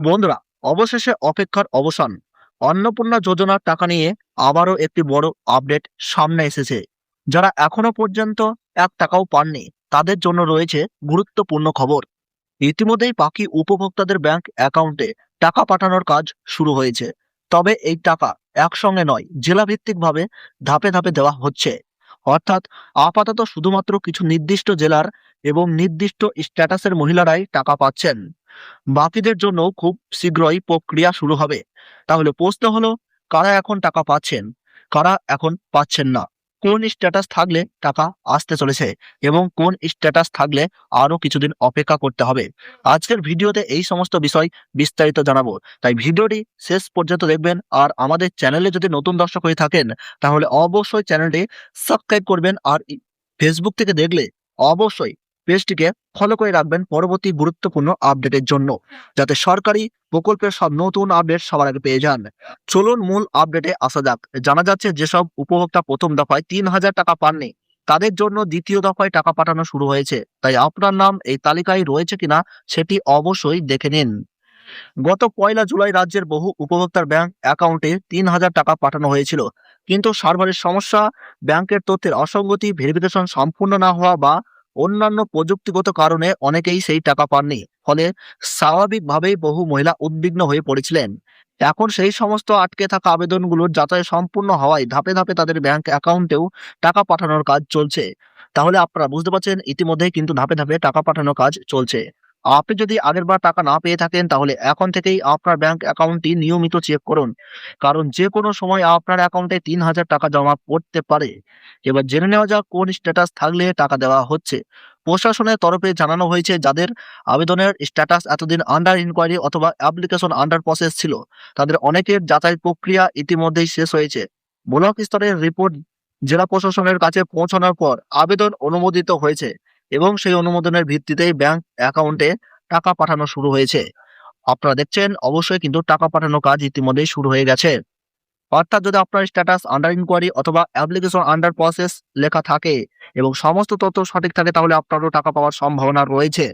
বন্ধুরা, অবশেষে অপেক্ষার অবসান। অন্নপূর্ণা যোজনার টাকা নিয়ে আবারও একটি বড় আপডেট সামনে এসেছে। যারা এখনো পর্যন্ত 1 টাকাও পাননি, তাদের জন্য রয়েছে গুরুত্বপূর্ণ খবর। ইতিমধ্যেই বাকি উপভোক্তাদের ব্যাংক অ্যাকাউন্টে টাকা পাঠানোর কাজ শুরু হয়েছে। তবে এই টাকা একসঙ্গে নয়, জেলাভিত্তিকভাবে ধাপে ধাপে দেওয়া হচ্ছে। অর্থাৎ আপাতত শুধুমাত্র কিছু নির্দিষ্ট জেলার এবং নির্দিষ্ট স্ট্যাটাসের মহিলারাই টাকা পাচ্ছেন। বাকিদের জন্য খুব শীঘ্রই প্রক্রিয়া শুরু হবে। তাহলে প্রশ্ন হলো, কারা এখন টাকা পাচ্ছেন, কারা এখন পাচ্ছেন না, কোন স্ট্যাটাস থাকলে টাকা আসতে চলেছে এবং কোন স্ট্যাটাস থাকলে আরো কিছুদিন অপেক্ষা করতে হবে। আজকের ভিডিওতে এই সমস্ত বিষয় বিস্তারিত জানাবো, তাই ভিডিওটি শেষ পর্যন্ত দেখবেন। আর আমাদের চ্যানেলে যদি নতুন দর্শক হয়ে থাকেন, তাহলে অবশ্যই চ্যানেলটি সাবস্ক্রাইব করবেন। আর ফেসবুক থেকে দেখলে অবশ্যই পেজটিকে ফলো করে রাখবেন পরবর্তী গুরুত্বপূর্ণ আপডেটের জন্য, যাতে সরকারি প্রকল্পের সব নতুন আপডেট সবার আগে পেয়ে যান। চলুন মূল আপডেটে আসা যাক। জানা যাচ্ছে যেসব উপভোক্তা প্রথম দফায় 3,000 টাকা পাননি, তাদের জন্য দ্বিতীয় দফায় টাকা পাঠানো শুরু হয়েছে। তাই আপনার নাম এই তালিকায় রয়েছে কিনা সেটি অবশ্যই দেখে নিন। গত 1 জুলাই রাজ্যের বহু উপভোক্তার ব্যাংক অ্যাকাউন্টে 3,000 টাকা পাঠানো হয়েছিল, কিন্তু সার্ভারের সমস্যা, ব্যাংকের তথ্যের অসঙ্গতি, ভেরিফিকেশন সম্পূর্ণ না হওয়া বা অন্যান্য প্রযুক্তিগত কারণে অনেকেই সেই টাকা পাননি। ফলে স্বাভাবিকভাবেই বহু মহিলা উদ্বিগ্ন হয়ে পড়েছিলেন। এখন সেই সমস্ত আটকে থাকা আবেদনগুলোর যাচাই সম্পূর্ণ হওয়ায় ধাপে ধাপে তাদের ব্যাংক অ্যাকাউন্টেও টাকা পাঠানোর কাজ চলছে। তাহলে আপনারা বুঝতে পারছেন, ইতিমধ্যেই কিন্তু ধাপে ধাপে টাকা পাঠানোর কাজ চলছে। আপনি যদি আগেরবার টাকা না পেয়ে থাকেন, তাহলে এখন থেকেই আপনার ব্যাংক অ্যাকাউন্টটি নিয়মিত চেক করুন, কারণ যে কোনো সময় আপনার অ্যাকাউন্টে 3,000 টাকা জমা পড়তে পারে। এবার জেনে নেওয়া যাক কোন স্ট্যাটাস থাকলে টাকা দেওয়া হচ্ছে। প্রশাসনের তরফে জানানো হয়েছে, যাদের আবেদনের স্ট্যাটাস এতদিন আন্ডার ইনকোয়ারি অথবা অ্যাপ্লিকেশন আন্ডার প্রসেস ছিল, তাদের অনেকের যাচাই প্রক্রিয়া ইতিমধ্যেই শেষ হয়েছে। ব্লক স্তরের রিপোর্ট জেলা প্রশাসনের কাছে পৌঁছানোর পর আবেদন অনুমোদিত হয়েছে এবং সেই অনুমোদনের ভিত্তিতেই ব্যাংক অ্যাকাউন্টে টাকা পাঠানো শুরু হয়েছে। আপনারা দেখছেন অবশ্যই কিন্তু টাকা পাঠানোর কাজ ইতিমধ্যেই শুরু হয়ে গেছে। অর্থাৎ যদি আপনার স্ট্যাটাস আন্ডার ইনকোয়ারি অথবা অ্যাপ্লিকেশন আন্ডার প্রসেস লেখা থাকে এবং সমস্ত তথ্য সঠিক থাকে, তাহলে আপনারও টাকা পাওয়ার সম্ভাবনা রয়েছে।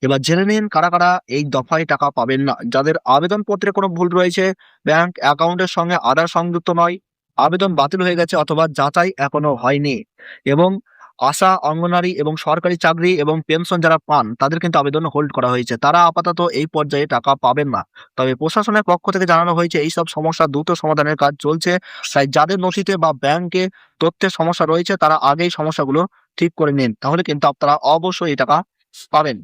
এবার জেনে নিন কারা কারা এই দফায় টাকা পাবেন না। যাদের আবেদনপত্রে কোনো ভুল রয়েছে, ব্যাংক অ্যাকাউন্টের সঙ্গে আধার সংযুক্ত নয়, আবেদন বাতিল হয়ে গেছে অথবা যাচাই এখনো হয়নি, এবং আশা, অঙ্গনারী এবং সরকারি চাকরি এবং পেনশন যারা পান, তাদের কিন্তু আবেদন হোল্ড করা হয়েছে। তারা আপাতত এই পর্যায়ে টাকা পাবেন না। তবে প্রশাসনের পক্ষ থেকে জানানো হয়েছে এই সব সমস্যা দ্রুত সমাধানের কাজ চলছে। তাই যাদের নথিতে বা ব্যাংকে তথ্যের সমস্যা রয়েছে, তারা আগেই সমস্যাগুলো ঠিক করে নিন, তাহলে কিন্তু আপনারা অবশ্যই এই টাকা পাবেন।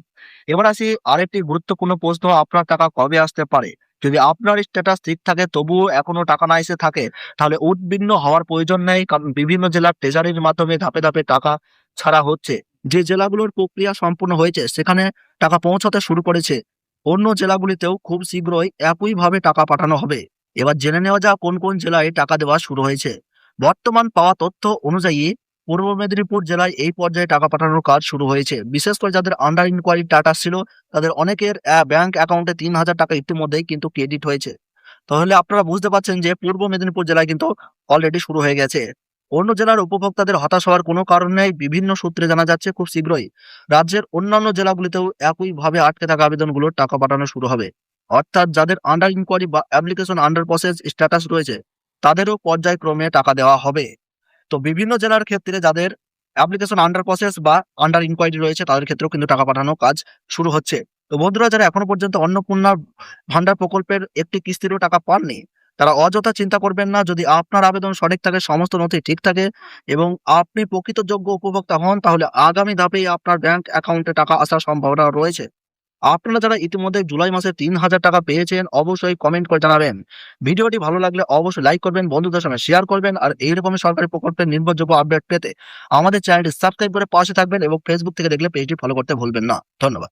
এবার আসি আরেকটি গুরুত্বপূর্ণ প্রশ্ন, আপনার টাকা কবে আসতে পারে? যদি আপনার স্ট্যাটাস ঠিক থাকে তবুও এখনো টাকা না এসে থাকে, তাহলে উদ্বিগ্ন হওয়ার প্রয়োজন নেই, কারণ বিভিন্ন জেলার ট্রেজারির মাধ্যমে ধাপে ধাপে টাকা ছাড়া হচ্ছে। যে জেলাগুলোর প্রক্রিয়া সম্পূর্ণ হয়েছে, সেখানে টাকা পৌঁছাতে শুরু করেছে। অন্য জেলাগুলিতেও খুব শীঘ্রই একইভাবে টাকা পাঠানো হবে। এবার জেনে নেওয়া যাক কোন কোন জেলায় টাকা দেওয়া শুরু হয়েছে। বর্তমান পাওয়া তথ্য অনুযায়ী পূর্ব মেদিনীপুর জেলায় এই পর্যায়ে টাকা পাঠানোর কাজ শুরু হয়েছে। বিশেষ করে যাদের আন্ডার ইনকোয়ারি স্ট্যাটাস ছিল, তাদের অনেকের ব্যাংক অ্যাকাউন্টে 3,000 টাকা ইতিমধ্যেই কিন্তু ক্রেডিট হয়েছে। তাহলে আপনারা বুঝতে পারছেন যে পূর্ব মেদিনীপুর জেলায় কিন্তু অলরেডি শুরু হয়ে গেছে। অন্য জেলার উপভোক্তাদের হতাশ হওয়ার কোনো কারণ নেই। বিভিন্ন সূত্রে জানা যাচ্ছে খুব শীঘ্রই রাজ্যের অন্যান্য জেলাগুলিতেও একইভাবে আটকে থাকা আবেদনগুলোর টাকা পাঠানো শুরু হবে। অর্থাৎ যাদের আন্ডার ইনকোয়ারি বা অ্যাপ্লিকেশন আন্ডার প্রসেস স্ট্যাটাস রয়েছে, তাদেরও পর্যায়ক্রমে টাকা দেওয়া হবে। তো বিভিন্ন জেলার ক্ষেত্রে যাদের অ্যাপ্লিকেশন আন্ডার প্রসেস বা আন্ডার ইনকোয়ারি রয়েছে, তাদের ক্ষেত্রেও কিন্তু টাকা পাঠানোর কাজ শুরু হচ্ছে। তো বন্ধুরা, যারা এখনো পর্যন্ত অন্নপূর্ণা ভান্ডার প্রকল্পের একটি কিস্তিরও টাকা পাননি, তারা অযথা চিন্তা করবেন না। যদি আপনার আবেদন সঠিক থাকে, সমস্ত নথি ঠিক থাকে এবং আপনি প্রকৃত যোগ্য উপভোক্তা হন, তাহলে আগামী ধাপেই আপনার ব্যাংক অ্যাকাউন্টে টাকা আসার সম্ভাবনা রয়েছে। আপনারা যারা ইতিমধ্যে জুলাই মাসে 3,000 টাকা পেয়েছেন, অবশ্যই কমেন্ট করে জানাবেন। ভিডিওটি ভালো লাগলে অবশ্যই লাইক করবেন, বন্ধুদের সঙ্গে শেয়ার করবেন। আর এইরকমই সরকারি প্রকল্পের নির্ভরযোগ্য আপডেট পেতে আমাদের চ্যানেলটি সাবস্ক্রাইব করে পাশে থাকবেন এবং ফেসবুক থেকে দেখলে পেজটি ফলো করতে ভুলবেন না। ধন্যবাদ।